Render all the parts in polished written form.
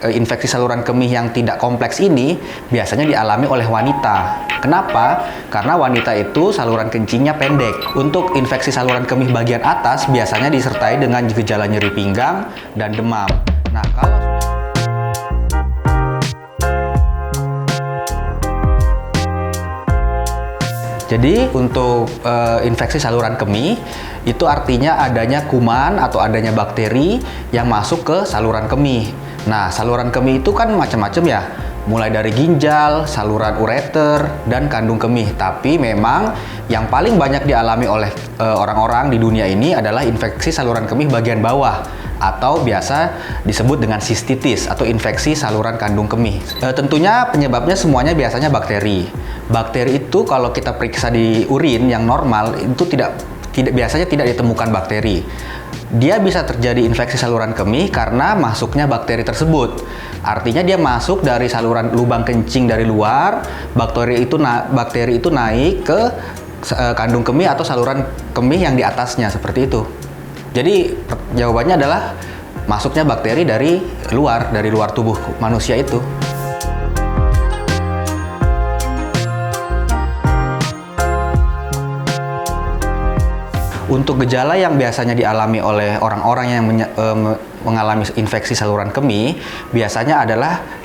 infeksi saluran kemih yang tidak kompleks ini biasanya dialami oleh wanita. Kenapa? Karena wanita itu saluran kencingnya pendek. Untuk infeksi saluran kemih bagian atas biasanya disertai dengan gejala nyeri pinggang dan demam. Nah, jadi untuk infeksi saluran kemih itu artinya adanya kuman atau adanya bakteri yang masuk ke saluran kemih. Nah, saluran kemih itu kan macam-macam ya, mulai dari ginjal, saluran ureter, dan kandung kemih. Tapi memang yang paling banyak dialami oleh orang-orang di dunia ini adalah infeksi saluran kemih bagian bawah, atau biasa disebut dengan sistitis atau infeksi saluran kandung kemih. Tentunya penyebabnya semuanya biasanya bakteri. Bakteri itu kalau kita periksa di urin yang normal itu biasanya tidak ditemukan bakteri. Dia bisa terjadi infeksi saluran kemih karena masuknya bakteri tersebut. Artinya dia masuk dari saluran lubang kencing dari luar, bakteri itu naik ke kandung kemih atau saluran kemih yang di atasnya, seperti itu. Jadi jawabannya adalah masuknya bakteri dari luar tubuh manusia itu. Untuk gejala yang biasanya dialami oleh orang-orang yang mengalami infeksi saluran kemih, biasanya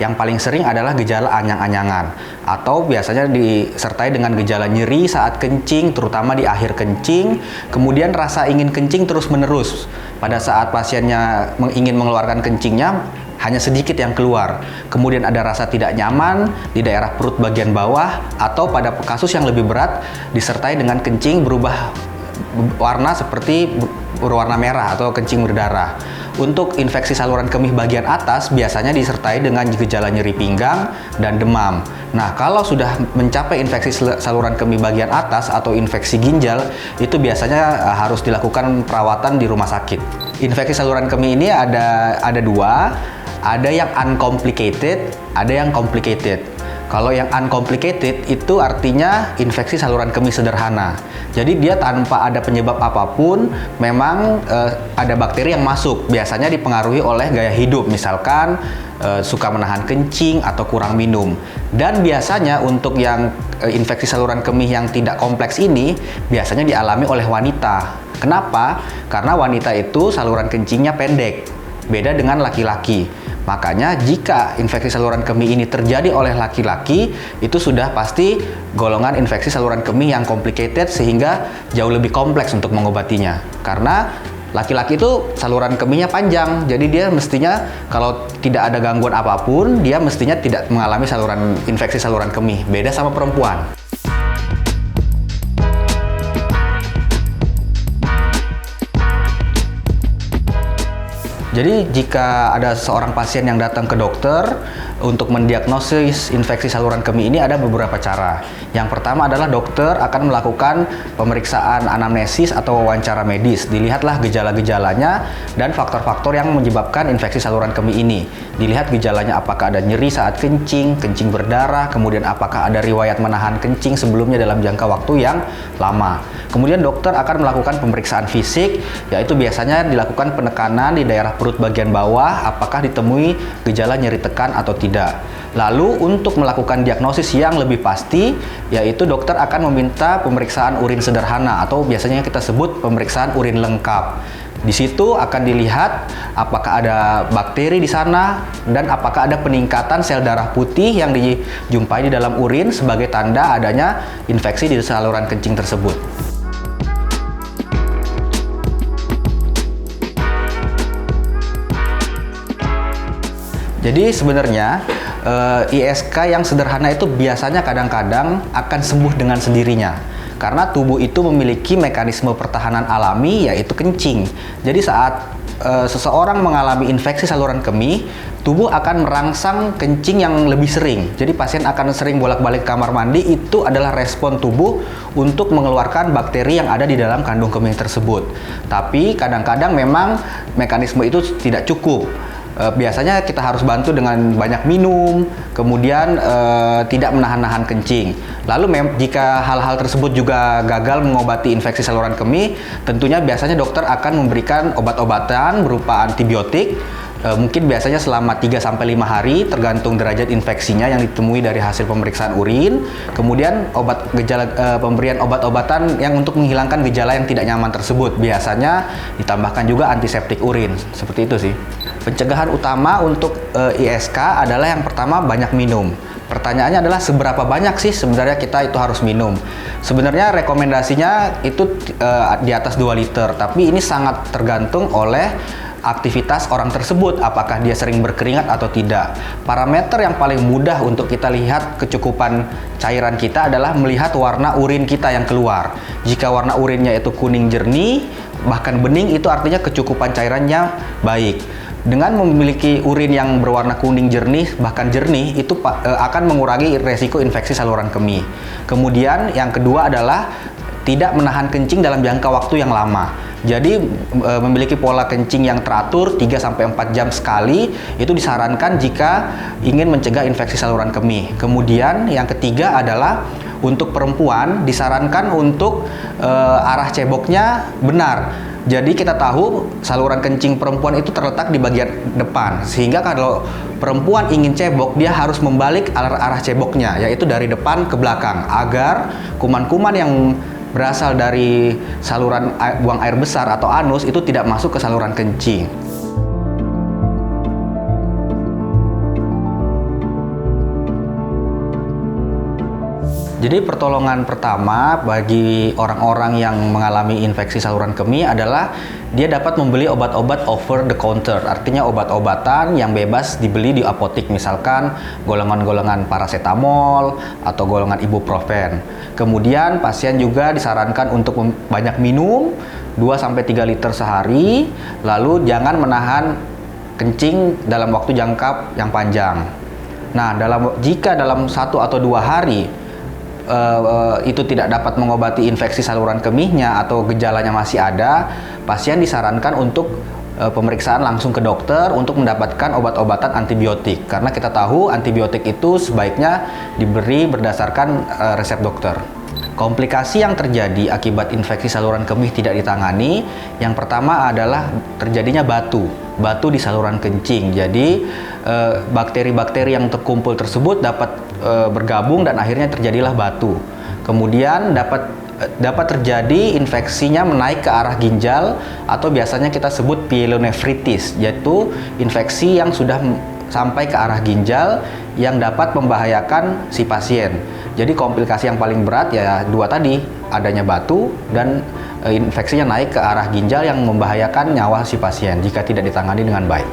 yang paling sering adalah gejala anyang-anyangan, atau biasanya disertai dengan gejala nyeri saat kencing, terutama di akhir kencing, kemudian rasa ingin kencing terus-menerus. Pada saat pasiennya ingin mengeluarkan kencingnya, hanya sedikit yang keluar. Kemudian ada rasa tidak nyaman di daerah perut bagian bawah, atau pada kasus yang lebih berat disertai dengan kencing berubah warna seperti berwarna merah atau kencing berdarah. Untuk infeksi saluran kemih bagian atas biasanya disertai dengan gejala nyeri pinggang dan demam. Nah, kalau sudah mencapai infeksi saluran kemih bagian atas atau infeksi ginjal, itu biasanya harus dilakukan perawatan di rumah sakit. Infeksi saluran kemih ini ada dua, ada yang uncomplicated, ada yang complicated. Kalau yang uncomplicated itu artinya infeksi saluran kemih sederhana. Jadi dia tanpa ada penyebab apapun, memang ada bakteri yang masuk. Biasanya dipengaruhi oleh gaya hidup, misalkan suka menahan kencing atau kurang minum. Dan biasanya untuk yang infeksi saluran kemih yang tidak kompleks ini biasanya dialami oleh wanita. Kenapa? Karena wanita itu saluran kencingnya pendek, beda dengan laki-laki. Makanya jika infeksi saluran kemih ini terjadi oleh laki-laki, itu sudah pasti golongan infeksi saluran kemih yang complicated, sehingga jauh lebih kompleks untuk mengobatinya. Karena laki-laki itu saluran kemihnya panjang, jadi dia mestinya kalau tidak ada gangguan apapun, dia mestinya tidak mengalami infeksi saluran kemih. Beda sama perempuan. Jadi jika ada seorang pasien yang datang ke dokter untuk mendiagnosis infeksi saluran kemih ini, ada beberapa cara. Yang pertama adalah dokter akan melakukan pemeriksaan anamnesis atau wawancara medis. Dilihatlah gejala-gejalanya dan faktor-faktor yang menyebabkan infeksi saluran kemih ini. Dilihat gejalanya apakah ada nyeri saat kencing, kencing berdarah, kemudian apakah ada riwayat menahan kencing sebelumnya dalam jangka waktu yang lama. Kemudian dokter akan melakukan pemeriksaan fisik, yaitu biasanya dilakukan penekanan di daerah perut bagian bawah, apakah ditemui gejala nyeri tekan atau tidak. Lalu untuk melakukan diagnosis yang lebih pasti, yaitu dokter akan meminta pemeriksaan urin sederhana atau biasanya kita sebut pemeriksaan urin lengkap. Di situ akan dilihat apakah ada bakteri di sana dan apakah ada peningkatan sel darah putih yang dijumpai di dalam urin sebagai tanda adanya infeksi di saluran kencing tersebut. Jadi sebenarnya ISK yang sederhana itu biasanya kadang-kadang akan sembuh dengan sendirinya. Karena tubuh itu memiliki mekanisme pertahanan alami, yaitu kencing. Jadi saat seseorang mengalami infeksi saluran kemih, tubuh akan merangsang kencing yang lebih sering. Jadi pasien akan sering bolak-balik kamar mandi, itu adalah respon tubuh untuk mengeluarkan bakteri yang ada di dalam kandung kemih tersebut. Tapi kadang-kadang memang mekanisme itu tidak cukup. Biasanya kita harus bantu dengan banyak minum, kemudian tidak menahan-nahan kencing. Lalu jika hal-hal tersebut juga gagal mengobati infeksi saluran kemih, tentunya biasanya dokter akan memberikan obat-obatan berupa antibiotik Mungkin biasanya selama 3-5 hari tergantung derajat infeksinya yang ditemui dari hasil pemeriksaan urin. Kemudian pemberian obat-obatan yang untuk menghilangkan gejala yang tidak nyaman tersebut. Biasanya ditambahkan juga antiseptik urin. Seperti itu sih. Pencegahan utama untuk ISK adalah yang pertama banyak minum. Pertanyaannya adalah seberapa banyak sih sebenarnya kita itu harus minum. Sebenarnya rekomendasinya itu di atas 2 liter, tapi ini sangat tergantung oleh aktivitas orang tersebut, apakah dia sering berkeringat atau tidak. Parameter yang paling mudah untuk kita lihat kecukupan cairan kita adalah melihat warna urin kita yang keluar. Jika warna urinnya itu kuning jernih, bahkan bening, itu artinya kecukupan cairannya baik. Dengan memiliki urin yang berwarna kuning jernih, bahkan jernih, itu akan mengurangi resiko infeksi saluran kemih. Kemudian yang kedua adalah tidak menahan kencing dalam jangka waktu yang lama. Jadi memiliki pola kencing yang teratur 3-4 jam sekali itu disarankan jika ingin mencegah infeksi saluran kemih. Kemudian yang ketiga adalah untuk perempuan disarankan untuk arah ceboknya benar. Jadi kita tahu saluran kencing perempuan itu terletak di bagian depan, sehingga kalau perempuan ingin cebok dia harus membalik arah ceboknya, yaitu dari depan ke belakang, agar kuman-kuman yang berasal dari saluran buang air besar atau anus itu tidak masuk ke saluran kencing. Jadi pertolongan pertama bagi orang-orang yang mengalami infeksi saluran kemih adalah dia dapat membeli obat-obat over the counter, artinya obat-obatan yang bebas dibeli di apotik, misalkan golongan-golongan paracetamol atau golongan ibuprofen. Kemudian pasien juga disarankan untuk banyak minum 2-3 liter sehari, lalu jangan menahan kencing dalam waktu jangka yang panjang. Nah, jika dalam 1 atau 2 hari itu tidak dapat mengobati infeksi saluran kemihnya atau gejalanya masih ada, pasien disarankan untuk pemeriksaan langsung ke dokter untuk mendapatkan obat-obatan antibiotik, karena kita tahu antibiotik itu sebaiknya diberi berdasarkan resep dokter. Komplikasi yang terjadi akibat infeksi saluran kemih tidak ditangani, yang pertama adalah terjadinya batu di saluran kencing. Jadi bakteri-bakteri yang terkumpul tersebut dapat bergabung dan akhirnya terjadilah batu. Kemudian dapat terjadi infeksinya menaik ke arah ginjal atau biasanya kita sebut pyelonefritis, yaitu infeksi yang sudah sampai ke arah ginjal yang dapat membahayakan si pasien. Jadi komplikasi yang paling berat ya 2 tadi, adanya batu dan infeksinya naik ke arah ginjal yang membahayakan nyawa si pasien jika tidak ditangani dengan baik.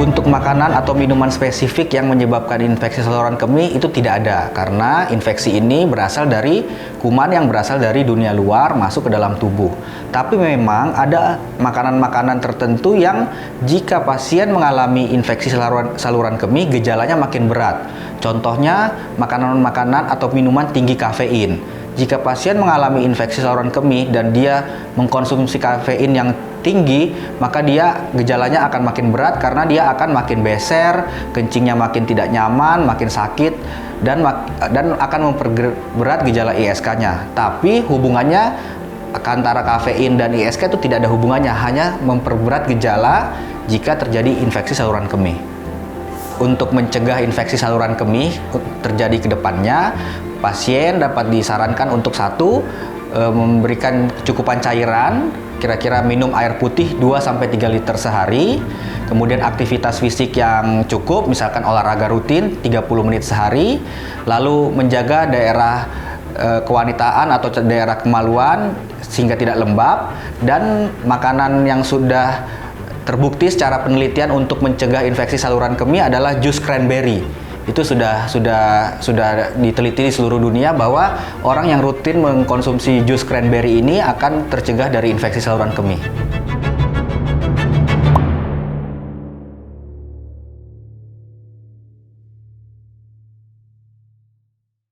Untuk makanan atau minuman spesifik yang menyebabkan infeksi saluran kemih itu tidak ada, karena infeksi ini berasal dari kuman yang berasal dari dunia luar masuk ke dalam tubuh. Tapi memang ada makanan-makanan tertentu yang jika pasien mengalami infeksi saluran kemih, gejalanya makin berat. Contohnya makanan-makanan atau minuman tinggi kafein. Jika pasien mengalami infeksi saluran kemih dan dia mengkonsumsi kafein yang tinggi, maka gejalanya akan makin berat karena dia akan makin beser, kencingnya makin tidak nyaman, makin sakit, dan akan memperberat gejala ISK-nya. Tapi hubungannya antara kafein dan ISK itu tidak ada hubungannya, hanya memperberat gejala jika terjadi infeksi saluran kemih. Untuk mencegah infeksi saluran kemih terjadi ke depannya, pasien dapat disarankan untuk memberikan kecukupan cairan, kira-kira minum air putih 2-3 liter sehari, kemudian aktivitas fisik yang cukup, misalkan olahraga rutin 30 menit sehari, lalu menjaga daerah kewanitaan atau daerah kemaluan sehingga tidak lembab, dan makanan yang sudah terbukti secara penelitian untuk mencegah infeksi saluran kemih adalah jus cranberry. Itu sudah diteliti di seluruh dunia bahwa orang yang rutin mengkonsumsi jus cranberry ini akan tercegah dari infeksi saluran kemih.